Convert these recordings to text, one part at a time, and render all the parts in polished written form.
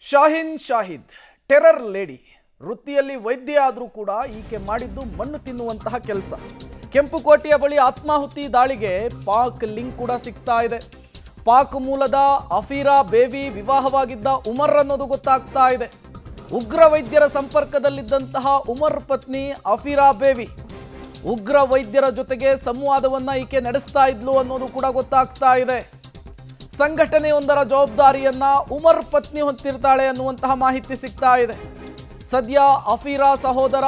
Shahin Shahid terror lady ವೃತ್ತಿಯಲ್ಲಿ ವೈದ್ಯ ಆದರೂ ಕೂಡ ಈಕೆ ಮಾಡಿದ್ದು ಮಣ್ಣು ತಿನ್ನುವಂತಹ ಕೆಲಸ. ಕೆಂಪುಕೋಟೆಯ ಬಳಿ ಆತ್ಮಾಹುತಿ ದಾಳಿಗೆ ಪಾಕ್ ಲಿಂಕ್ ಕೂಡ ಸಿಗ್ತಾ ಇದೆ. ಪಾಕ್ ಮೂಲದ ಅಫೀರಾ ಬೇವಿ ವಿವಾಹವಾಗಿದ್ದ ಉಮರ್ ಅನ್ನೋದು ಗೊತ್ತಾಗ್ತಾ ಇದೆ. ಉಗ್ರ ವೈದ್ಯರ ಸಂಪರ್ಕದಲ್ಲಿದ್ದಂತಹ ಉಮರ್ ಪತ್ನಿ ಅಫೀರಾ ಬೇವಿ ಉಗ್ರ ವೈದ್ಯರ ಜೊತೆಗೆ ಸಂವಾದವನ್ನ ಈಕೆ ನಡೆಸ್ತಾ ಇದ್ಲು ಅನ್ನೋದು ಕೂಡ ಗೊತ್ತಾಗ್ತಾ ಇದೆ. ಸಂಘಟನೆಯೊಂದರ ಜವಾಬ್ದಾರಿಯನ್ನ ಉಮರ್ ಪತ್ನಿ ಹೊತ್ತಿರ್ತಾಳೆ ಅನ್ನುವಂತಹ ಮಾಹಿತಿ ಸಿಗ್ತಾ ಇದೆ. ಸದ್ಯ ಅಫೀರಾ ಸಹೋದರ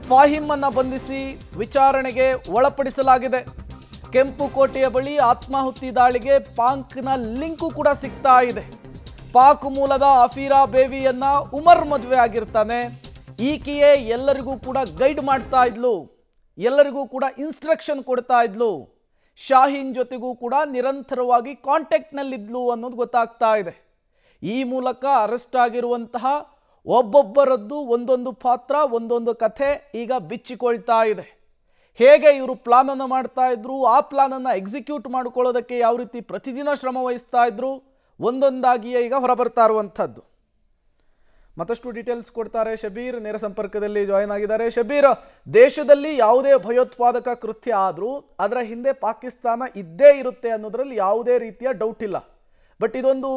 ಫಾಹಿಮ್ ಅನ್ನ ಬಂಧಿಸಿ ವಿಚಾರಣೆಗೆ ಒಳಪಡಿಸಲಾಗಿದೆ. ಕೆಂಪುಕೋಟೆಯ ಬಳಿ ಆತ್ಮಾಹುತಿ ದಾಳಿಗೆ ಪಾಕ್ನ ಲಿಂಕು ಕೂಡ ಸಿಗ್ತಾ ಇದೆ. ಪಾಕ್ ಮೂಲದ ಅಫೀರಾ ಬೇವಿಯನ್ನ ಉಮರ್ ಮದುವೆ ಆಗಿರ್ತಾನೆ. ಈಕೆಯೇ ಎಲ್ಲರಿಗೂ ಕೂಡ ಗೈಡ್ ಮಾಡ್ತಾ ಇದ್ಲು, ಎಲ್ಲರಿಗೂ ಕೂಡ ಇನ್ಸ್ಟ್ರಕ್ಷನ್ ಕೊಡ್ತಾ ಇದ್ಲು. ಶಾಹಿನ್ ಜೊತೆಗೂ ಕೂಡ ನಿರಂತರವಾಗಿ ಕಾಂಟ್ಯಾಕ್ಟ್ನಲ್ಲಿದ್ಲು ಅನ್ನೋದು ಗೊತ್ತಾಗ್ತಾ ಇದೆ. ಈ ಮೂಲಕ ಅರೆಸ್ಟ್ ಆಗಿರುವಂತಹ ಒಬ್ಬೊಬ್ಬರದ್ದು ಒಂದೊಂದು ಪಾತ್ರ, ಒಂದೊಂದು ಕಥೆ ಈಗ ಬಿಚ್ಚಿಕೊಳ್ತಾ ಇದೆ. ಹೇಗೆ ಇವರು ಪ್ಲಾನನ್ನು ಮಾಡ್ತಾ ಇದ್ರು, ಆ ಪ್ಲಾನನ್ನು ಎಕ್ಸಿಕ್ಯೂಟ್ ಮಾಡ್ಕೊಳ್ಳೋದಕ್ಕೆ ಯಾವ ರೀತಿ ಪ್ರತಿದಿನ ಶ್ರಮ ವಹಿಸ್ತಾ ಇದ್ರು, ಒಂದೊಂದಾಗಿಯೇ ಈಗ ಹೊರಬರ್ತಾ ಇರುವಂಥದ್ದು. ಮತ್ತಷ್ಟು ಡೀಟೇಲ್ಸ್ ಕೊಡ್ತಾರೆ ಶಬೀರ್, ನೇರ ಸಂಪರ್ಕದಲ್ಲಿ ಜಾಯಿನ್ ಆಗಿದ್ದಾರೆ. ಶಬೀರ್, ದೇಶದಲ್ಲಿ ಯಾವುದೇ ಭಯೋತ್ಪಾದಕ ಕೃತ್ಯ ಆದರೂ ಅದರ ಹಿಂದೆ ಪಾಕಿಸ್ತಾನ ಇದ್ದೇ ಇರುತ್ತೆ ಅನ್ನೋದ್ರಲ್ಲಿ ಯಾವುದೇ ರೀತಿಯ ಡೌಟ್ ಇಲ್ಲ. ಬಟ್ ಇದೊಂದು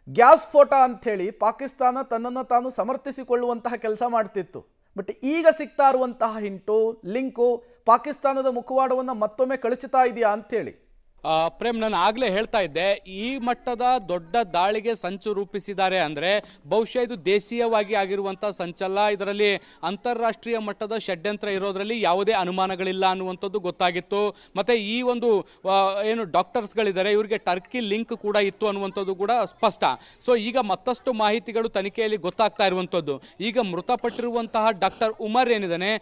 ಗ್ಯಾಸ್ ಸ್ಫೋಟ ಅಂಥೇಳಿ ಪಾಕಿಸ್ತಾನ ತನ್ನನ್ನು ತಾನು ಸಮರ್ಥಿಸಿಕೊಳ್ಳುವಂತಹ ಕೆಲಸ ಮಾಡ್ತಿತ್ತು. ಬಟ್ ಈಗ ಸಿಗ್ತಾ ಇರುವಂತಹ ಹಿಂಟು, ಲಿಂಕು ಪಾಕಿಸ್ತಾನದ ಮುಖವಾಡವನ್ನು ಮತ್ತೊಮ್ಮೆ ಕಳಿಸ್ತಾ ಇದೆಯಾ ಅಂಥೇಳಿ? ಪ್ರೇಮ್, ನಾನು ಆಗಲೇ ಹೇಳ್ತಾ ಇದ್ದೆ, ಈ ಮಟ್ಟದ ದೊಡ್ಡ ದಾಳಿಗೆ ಸಂಚು ರೂಪಿಸಿದ್ದಾರೆ ಅಂದರೆ ಬಹುಶಃ ಇದು ದೇಶೀಯವಾಗಿ ಆಗಿರುವಂಥ ಸಂಚಲ್ಲ. ಇದರಲ್ಲಿ ಅಂತಾರಾಷ್ಟ್ರೀಯ ಮಟ್ಟದ ಷಡ್ಯಂತ್ರ ಇರೋದ್ರಲ್ಲಿ ಯಾವುದೇ ಅನುಮಾನಗಳಿಲ್ಲ ಅನ್ನುವಂಥದ್ದು ಗೊತ್ತಾಗಿತ್ತು. ಮತ್ತು ಈ ಒಂದು ಏನು ಡಾಕ್ಟರ್ಸ್ಗಳಿದ್ದಾರೆ ಇವರಿಗೆ ಟರ್ಕಿ ಲಿಂಕ್ ಕೂಡ ಇತ್ತು ಅನ್ನುವಂಥದ್ದು ಕೂಡ ಸ್ಪಷ್ಟ. ಸೊ ಈಗ ಮತ್ತಷ್ಟು ಮಾಹಿತಿಗಳು ತನಿಖೆಯಲ್ಲಿ ಗೊತ್ತಾಗ್ತಾ ಇರುವಂಥದ್ದು. ಈಗ ಮೃತಪಟ್ಟಿರುವಂತಹ ಡಾಕ್ಟರ್ ಉಮರ್ ಏನಿದ್ದಾನೆ,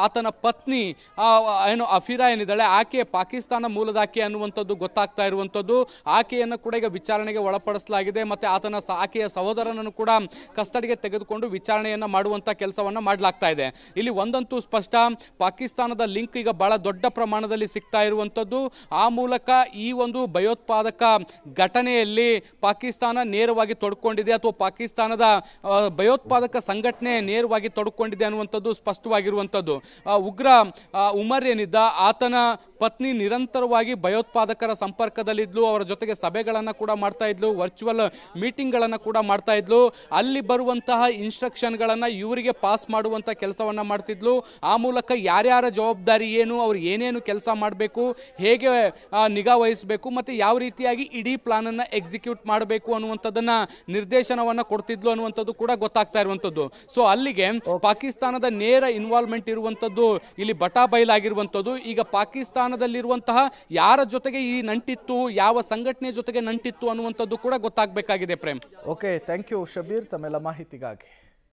ಆತನ ಪತ್ನಿ ಏನು ಅಫೀರಾ ಏನಿದ್ದಾಳೆ, ಆಕೆ ಪಾಕಿಸ್ತಾನ ಮೂಲದಾಕೆ ಅನ್ನುವಂಥದ್ದು ಗೊತ್ತಾಗ್ತಾ ಇರುವಂಥದ್ದು. ಆಕೆಯನ್ನು ಕೂಡ ಈಗ ವಿಚಾರಣೆಗೆ ಒಳಪಡಿಸಲಾಗಿದೆ. ಮತ್ತೆ ಆಕೆಯ ಸಹೋದರನನ್ನು ಕೂಡ ಕಸ್ಟಡಿಗೆ ತೆಗೆದುಕೊಂಡು ವಿಚಾರಣೆಯನ್ನ ಮಾಡುವಂತ ಕೆಲಸವನ್ನ ಮಾಡಲಾಗ್ತಾ ಇದೆ. ಇಲ್ಲಿ ಒಂದಂತೂ ಸ್ಪಷ್ಟ, ಪಾಕಿಸ್ತಾನದ ಲಿಂಕ್ ಈಗ ಬಹಳ ದೊಡ್ಡ ಪ್ರಮಾಣದಲ್ಲಿ ಸಿಗ್ತಾ ಇರುವಂಥದ್ದು. ಆ ಮೂಲಕ ಈ ಒಂದು ಭಯೋತ್ಪಾದಕ ಘಟನೆಯಲ್ಲಿ ಪಾಕಿಸ್ತಾನ ನೇರವಾಗಿ ತೊಡ್ಕೊಂಡಿದೆ ಅಥವಾ ಪಾಕಿಸ್ತಾನದ ಭಯೋತ್ಪಾದಕ ಸಂಘಟನೆ ನೇರವಾಗಿ ತೊಡ್ಕೊಂಡಿದೆ ಅನ್ನುವಂಥದ್ದು ಸ್ಪಷ್ಟವಾಗಿರುವಂಥದ್ದು. ಉಗ್ರ ಉಮರ್ ಏನಿದ್ದ, ಆತನ ಪತ್ನಿ ನಿರಂತರವಾಗಿ ಭಯೋತ್ಪಾದಕರ ಸಂಪರ್ಕದಲ್ಲಿದ್ಲು. ಅವರ ಜೊತೆಗೆ ಸಭೆಗಳನ್ನು ಕೂಡ ಮಾಡ್ತಾ ಇದ್ಲು, ವರ್ಚುವಲ್ ಮೀಟಿಂಗ್ಗಳನ್ನು ಕೂಡ ಮಾಡ್ತಾ ಇದ್ಲು. ಅಲ್ಲಿ ಬರುವಂತಹ ಇನ್ಸ್ಟ್ರಕ್ಷನ್ಗಳನ್ನು ಇವರಿಗೆ ಪಾಸ್ ಮಾಡುವಂಥ ಕೆಲಸವನ್ನು ಮಾಡ್ತಿದ್ಲು. ಆ ಮೂಲಕ ಯಾರ್ಯಾರ ಜವಾಬ್ದಾರಿ ಏನು, ಅವ್ರು ಏನೇನು ಕೆಲಸ ಮಾಡಬೇಕು, ಹೇಗೆ ನಿಗಾ ವಹಿಸಬೇಕು ಮತ್ತು ಯಾವ ರೀತಿಯಾಗಿ ಇಡೀ ಪ್ಲಾನನ್ನು ಎಕ್ಸಿಕ್ಯೂಟ್ ಮಾಡಬೇಕು ಅನ್ನುವಂಥದ್ದನ್ನ ನಿರ್ದೇಶನವನ್ನು ಕೊಡ್ತಿದ್ಲು ಅನ್ನುವಂಥದ್ದು ಕೂಡ ಗೊತ್ತಾಗ್ತಾ ಇರುವಂಥದ್ದು. ಸೊ ಅಲ್ಲಿಗೆ ಪಾಕಿಸ್ತಾನದ ನೇರ ಇನ್ವಾಲ್ವ್ಮೆಂಟ್ ಇರುವಂಥದ್ದು ಇಲ್ಲಿ ಬಟಾಬೈಲಾಗಿರುವಂಥದ್ದು. ಈಗ ಪಾಕಿಸ್ತಾನದಲ್ಲಿರುವಂತಹ ಯಾರ ಜೊತೆಗೆ ಈ ನಂಟಿತ್ತು, ಯಾವ ಸಂಘಟನೆ ಜೊತೆಗೆ ನಂಟಿತ್ತು ಅನ್ನುವಂಥದ್ದು ಕೂಡ ಗೊತ್ತಾಗಬೇಕಾಗಿದೆ. Prem, okay, thank you Shabir ತಮ್ಮೆಲ್ಲ ಮಾಹಿತಿಗಾಗಿ.